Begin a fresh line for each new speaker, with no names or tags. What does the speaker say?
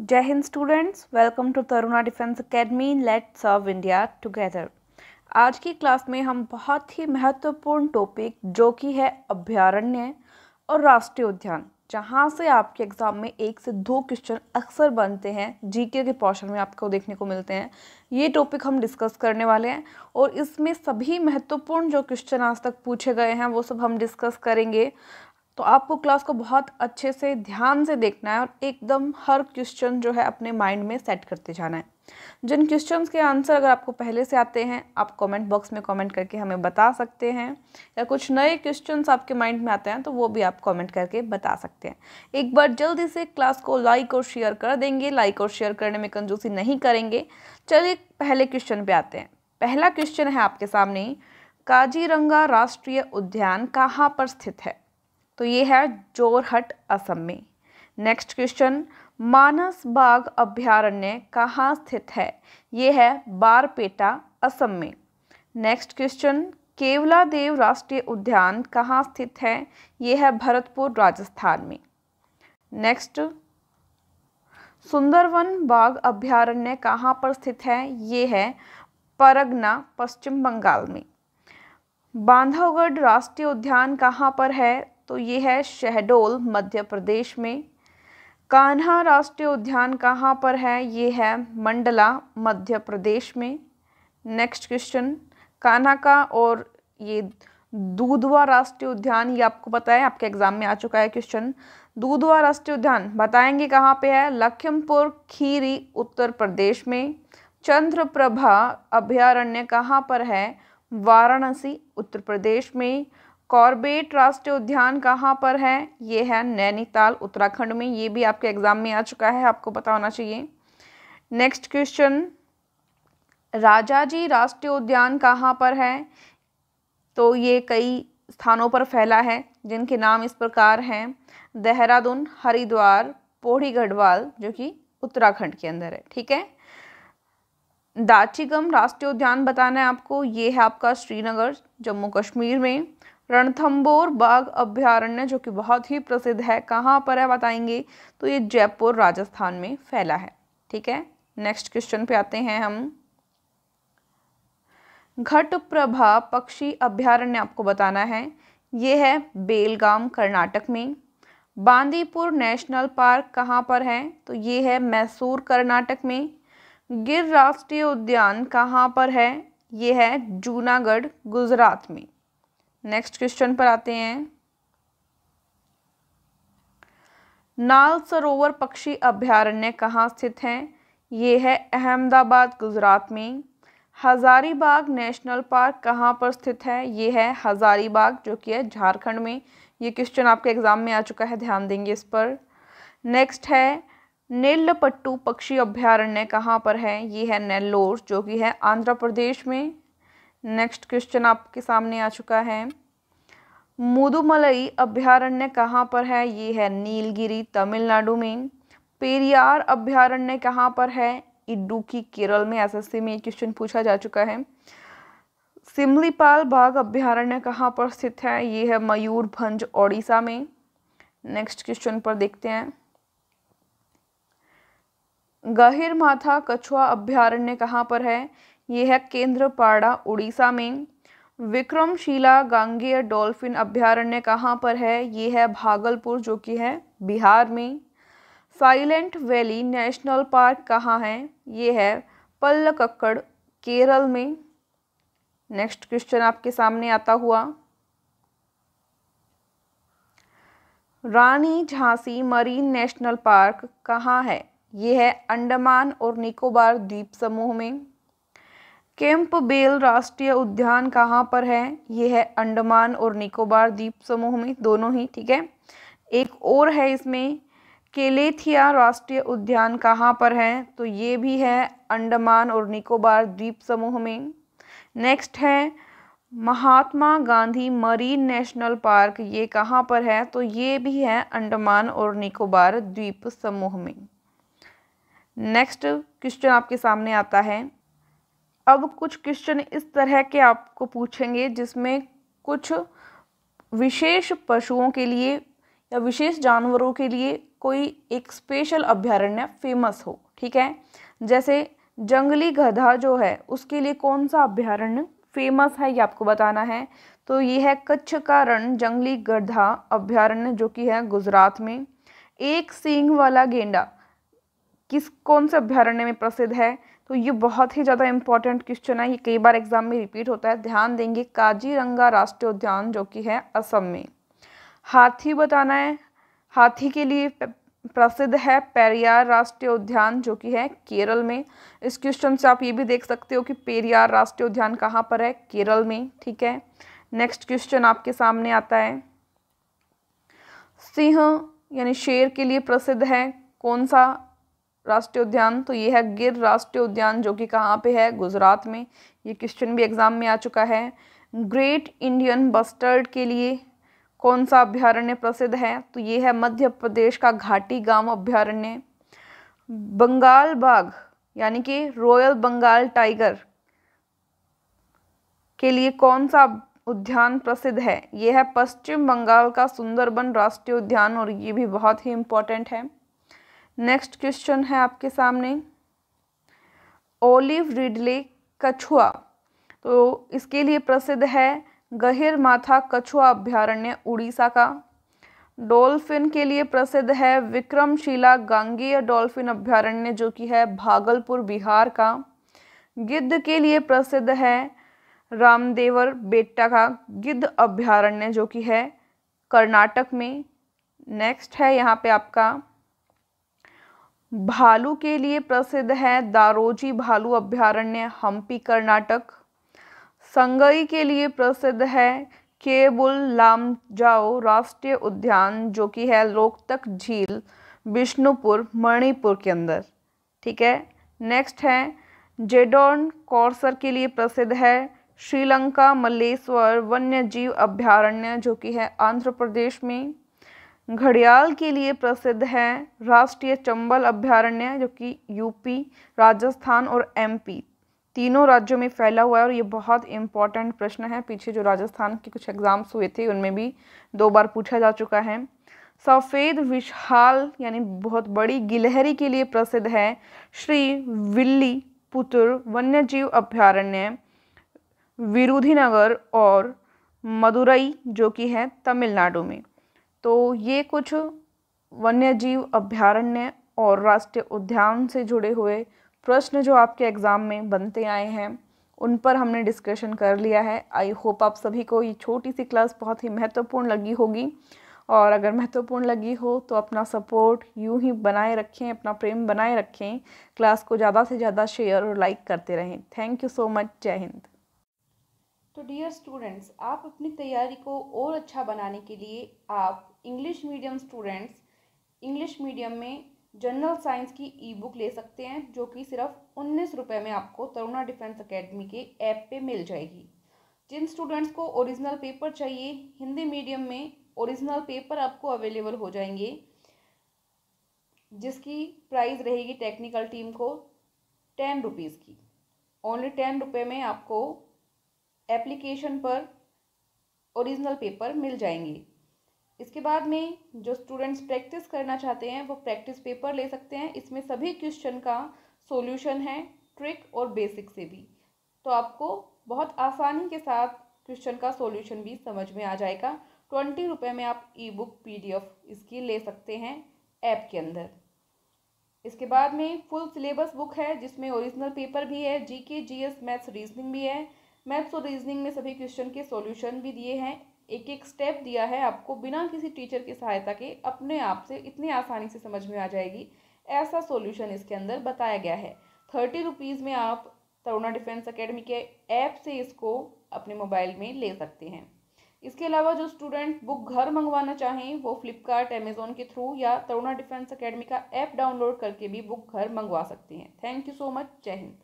जय हिंद students, welcome to Taruna defence academy. Let's serve India together. आज की क्लास में हम बहुत ही महत्वपूर्ण टॉपिक जो कि है अभयारण्य और राष्ट्रीय उद्यान, जहां से आपके एग्जाम में 1 से 2 क्वेश्चन अक्सर बनते हैं, जीके के पोर्शन में आपको देखने को मिलते हैं। ये टॉपिक हम डिस्कस करने वाले हैं और इसमें सभी महत्वपूर्ण जो क्वेश्चन आज तक पूछे गए हैं वो सब हम डिस्कस करेंगे। तो आपको क्लास को बहुत अच्छे से ध्यान से देखना है और एकदम हर क्वेश्चन जो है अपने माइंड में सेट करते जाना है। जिन क्वेश्चंस के आंसर अगर आपको पहले से आते हैं, आप कमेंट बॉक्स में कमेंट करके हमें बता सकते हैं, या कुछ नए क्वेश्चंस आपके माइंड में आते हैं तो वो भी आप कमेंट करके बता सकते हैं। एक बार जल्दी से क्लास को लाइक और शेयर कर देंगे। लाइक और शेयर करने में कंजूसी नहीं करेंगे। चलिए पहले क्वेश्चन पे आते हैं। पहला क्वेश्चन है आपके सामने, काजीरंगा राष्ट्रीय उद्यान कहाँ पर स्थित है? तो ये है जोरहट, असम में। नेक्स्ट क्वेश्चन, मानस बाघ अभयारण्य कहाँ स्थित है? ये है बारपेटा, असम में। नेक्स्ट क्वेश्चन, केवलादेव राष्ट्रीय उद्यान कहाँ स्थित है? ये है भरतपुर, राजस्थान में। नेक्स्ट, सुंदरवन बाघ अभयारण्य कहाँ पर स्थित है? ये है परगना, पश्चिम बंगाल में। बांधवगढ़ राष्ट्रीय उद्यान कहाँ पर है? तो ये है शहडोल, मध्य प्रदेश में। कान्हा राष्ट्रीय उद्यान कहाँ पर है? ये है मंडला, मध्य प्रदेश में। नेक्स्ट क्वेश्चन, कान्हा का और ये दूधवा राष्ट्रीय उद्यान, ये आपको पता है, आपके एग्जाम में आ चुका है क्वेश्चन। दूधवा राष्ट्रीय उद्यान बताएंगे कहाँ पे है? लखीमपुर खीरी, उत्तर प्रदेश में। चंद्रप्रभा अभयारण्य कहाँ पर है? वाराणसी, उत्तर प्रदेश में। कॉर्बेट राष्ट्रीय उद्यान कहाँ पर है? ये है नैनीताल, उत्तराखंड में। ये भी आपके एग्जाम में आ चुका है, आपको पता होना चाहिए। नेक्स्ट क्वेश्चन, राजाजी राष्ट्रीय उद्यान कहाँ पर है? तो ये कई स्थानों पर फैला है, जिनके नाम इस प्रकार हैं: देहरादून, हरिद्वार, पौड़ी गढ़वाल, जो कि उत्तराखंड के अंदर है। ठीक है। दाचीगम राष्ट्रीय उद्यान बताना है आपको, ये है आपका श्रीनगर, जम्मू कश्मीर में। रणथंबोर बाघ अभयारण्य जो कि बहुत ही प्रसिद्ध है, कहाँ पर है बताएंगे? तो ये जयपुर, राजस्थान में फैला है। ठीक है। नेक्स्ट क्वेश्चन पे आते हैं हम। घटप्रभा पक्षी अभयारण्य आपको बताना है, ये है बेलगाम, कर्नाटक में। बांदीपुर नेशनल पार्क कहाँ पर है? तो ये है मैसूर, कर्नाटक में। गिर राष्ट्रीय उद्यान कहाँ पर है? ये है जूनागढ़, गुजरात में। नेक्स्ट क्वेश्चन पर आते हैं। नाल सरोवर पक्षी अभयारण्य कहाँ स्थित है? ये है अहमदाबाद, गुजरात में। हजारीबाग नेशनल पार्क कहाँ पर स्थित है? ये है हजारीबाग, जो कि है झारखंड में। ये क्वेश्चन आपके एग्जाम में आ चुका है, ध्यान देंगे इस पर। नेक्स्ट है, नेल्लपट्टू पक्षी अभयारण्य कहाँ पर है? ये है नेल्लोर, जो कि है आंध्र प्रदेश में। नेक्स्ट क्वेश्चन आपके सामने आ चुका है। मुदुमलई अभयारण्य कहाँ पर है? ये है नीलगिरी, तमिलनाडु में। पेरियार अभयारण्य कहाँ पर है? इडुक्की, केरल में। एसएससी में क्वेश्चन पूछा जा चुका है। सिमलीपाल बाघ अभयारण्य कहाँ पर स्थित है? ये है मयूरभंज, ओडिशा में। नेक्स्ट क्वेश्चन पर देखते हैं। गहिरमाथा कछुआ अभयारण्य कहाँ पर है? ये है केंद्रपाड़ा, उड़ीसा में। विक्रमशिला गांगेय डॉल्फिन अभयारण्य कहाँ पर है? ये है भागलपुर, जो कि है बिहार में। साइलेंट वैली नेशनल पार्क कहाँ है? ये है पल्लकक्कड़, केरल में। नेक्स्ट क्वेश्चन आपके सामने आता हुआ, रानी झांसी मरीन नेशनल पार्क कहाँ है? ये है अंडमान और निकोबार द्वीप समूह में। कैंपबेल राष्ट्रीय उद्यान कहाँ पर है? ये है अंडमान और निकोबार द्वीप समूह में, दोनों ही। ठीक है। एक और है इसमें, केलेथिया राष्ट्रीय उद्यान कहाँ पर है? तो ये भी है अंडमान और निकोबार द्वीप समूह में। नेक्स्ट है Mahatma Gandhi marine national park, ये कहाँ पर है? तो ये भी है अंडमान और निकोबार द्वीप समूह में। नेक्स्ट क्वेश्चन आपके सामने आता है। अब कुछ क्वेश्चन इस तरह के आपको पूछेंगे जिसमें कुछ विशेष पशुओं के लिए या विशेष जानवरों के लिए कोई एक स्पेशल अभयारण्य फेमस हो, ठीक है। जैसे जंगली गधा जो है उसके लिए कौन सा अभयारण्य फेमस है, ये आपको बताना है। तो ये है कच्छ का रण जंगली गधा अभयारण्य, जो कि है गुजरात में। एक सींग वाला गेंडा कौन से अभयारण्य में प्रसिद्ध है? तो ये बहुत ही ज़्यादा इंपॉर्टेंट क्वेश्चन है, ये कई बार एग्जाम में रिपीट होता है, ध्यान देंगे। काजीरंगा राष्ट्रीय उद्यान, जो कि है असम में। हाथी बताना है, हाथी के लिए प्रसिद्ध है पेरियार राष्ट्रीय उद्यान, जो कि है केरल में। इस क्वेश्चन से आप ये भी देख सकते हो कि पेरियार राष्ट्रीय उद्यान कहाँ पर है, केरल में, ठीक है। नेक्स्ट क्वेश्चन आपके सामने आता है, सिंह यानी शेर के लिए प्रसिद्ध है कौन सा राष्ट्रीय उद्यान? तो ये है गिर राष्ट्रीय उद्यान, जो कि कहाँ पे है, गुजरात में। ये क्वेश्चन भी एग्जाम में आ चुका है। ग्रेट इंडियन बस्टर्ड के लिए कौन सा अभयारण्य प्रसिद्ध है? तो ये है मध्य प्रदेश का घाटी गांव अभयारण्य। बंगाल बाघ यानी कि रॉयल बंगाल टाइगर के लिए कौन सा उद्यान प्रसिद्ध है? ये है पश्चिम बंगाल का सुंदरबन राष्ट्रीय उद्यान, और ये भी बहुत ही इम्पोर्टेंट है। नेक्स्ट क्वेश्चन है आपके सामने, ओलिव रिडले कछुआ, तो इसके लिए प्रसिद्ध है गहिर माथा कछुआ अभयारण्य, उड़ीसा का। डॉल्फिन के लिए प्रसिद्ध है विक्रमशिला गांगेय डॉल्फिन अभयारण्य, जो कि है भागलपुर, बिहार का। गिद्ध के लिए प्रसिद्ध है रामदेवर बेट्टा का गिद्ध अभयारण्य, जो कि है कर्नाटक में। नेक्स्ट है यहाँ पे आपका, भालू के लिए प्रसिद्ध है दारोजी भालू अभयारण्य, हम्पी, कर्नाटक। संगई के लिए प्रसिद्ध है केबुल लामजाओ राष्ट्रीय उद्यान, जो कि है लोकतक झील, बिष्णुपुर, मणिपुर के अंदर, ठीक है। नेक्स्ट है जेडोन कॉर्सर के लिए प्रसिद्ध है श्रीलंका मल्लेश्वर वन्य जीव अभयारण्य, जो कि है आंध्र प्रदेश में। घड़ियाल के लिए प्रसिद्ध है राष्ट्रीय चंबल अभयारण्य, जो कि यूपी, राजस्थान और एमपी तीनों राज्यों में फैला हुआ है, और ये बहुत इंपॉर्टेंट प्रश्न है। पीछे जो राजस्थान के कुछ एग्जाम्स हुए थे उनमें भी 2 बार पूछा जा चुका है। सफ़ेद विशाल यानी बहुत बड़ी गिलहरी के लिए प्रसिद्ध है श्री विल्लीपुतुर वन्यजीव अभयारण्य, विरुधुनगर और मदुरई, जो कि है तमिलनाडु में। तो ये कुछ वन्यजीव अभयारण्य और राष्ट्रीय उद्यान से जुड़े हुए प्रश्न जो आपके एग्ज़ाम में बनते आए हैं, उन पर हमने डिस्कशन कर लिया है। आई होप आप सभी को ये छोटी सी क्लास बहुत ही महत्वपूर्ण लगी होगी, और अगर महत्वपूर्ण लगी हो तो अपना सपोर्ट यूं ही बनाए रखें, अपना प्रेम बनाए रखें, क्लास को ज़्यादा से ज़्यादा शेयर और लाइक करते रहें। Thank you so much. जय हिंद।
तो डियर स्टूडेंट्स, आप अपनी तैयारी को और अच्छा बनाने के लिए आप English medium students English medium में जनरल साइंस की ई बुक ले सकते हैं, जो कि सिर्फ 19 रुपये में आपको तरुणा डिफेंस एकेडमी के ऐप पे मिल जाएगी। जिन स्टूडेंट्स को ओरिजिनल पेपर चाहिए, हिंदी मीडियम में ओरिजिनल पेपर आपको अवेलेबल हो जाएंगे, जिसकी प्राइस रहेगी टेक्निकल टीम को 10 रुपीज़ की। ओनली 10 रुपये में आपको एप्लीकेशन पर ओरिजिनल पेपर मिल जाएंगे। इसके बाद में जो स्टूडेंट्स प्रैक्टिस करना चाहते हैं वो प्रैक्टिस पेपर ले सकते हैं। इसमें सभी क्वेश्चन का सॉल्यूशन है, ट्रिक और बेसिक से भी, तो आपको बहुत आसानी के साथ क्वेश्चन का सॉल्यूशन भी समझ में आ जाएगा। 20 रुपये में आप ई बुक PDF इसकी ले सकते हैं ऐप के अंदर। इसके बाद में फुल सिलेबस बुक है, जिसमें ओरिजिनल पेपर भी है, GK GS मैथ्स रीजनिंग भी है। मैथ्स और रीजनिंग में सभी क्वेश्चन के सॉल्यूशन भी दिए हैं, एक एक स्टेप दिया है आपको, बिना किसी टीचर की सहायता के अपने आप से इतनी आसानी से समझ में आ जाएगी, ऐसा सॉल्यूशन इसके अंदर बताया गया है। 30 रुपीज़ में आप तरुणा डिफेंस एकेडमी के ऐप से इसको अपने मोबाइल में ले सकते हैं। इसके अलावा जो स्टूडेंट बुक घर मंगवाना चाहें वो फ्लिपकार्ट, अमेजोन के थ्रू या तरुणा डिफेंस एकेडमी का ऐप डाउनलोड करके भी बुक घर मंगवा सकते हैं। Thank you so much. जय हिंद।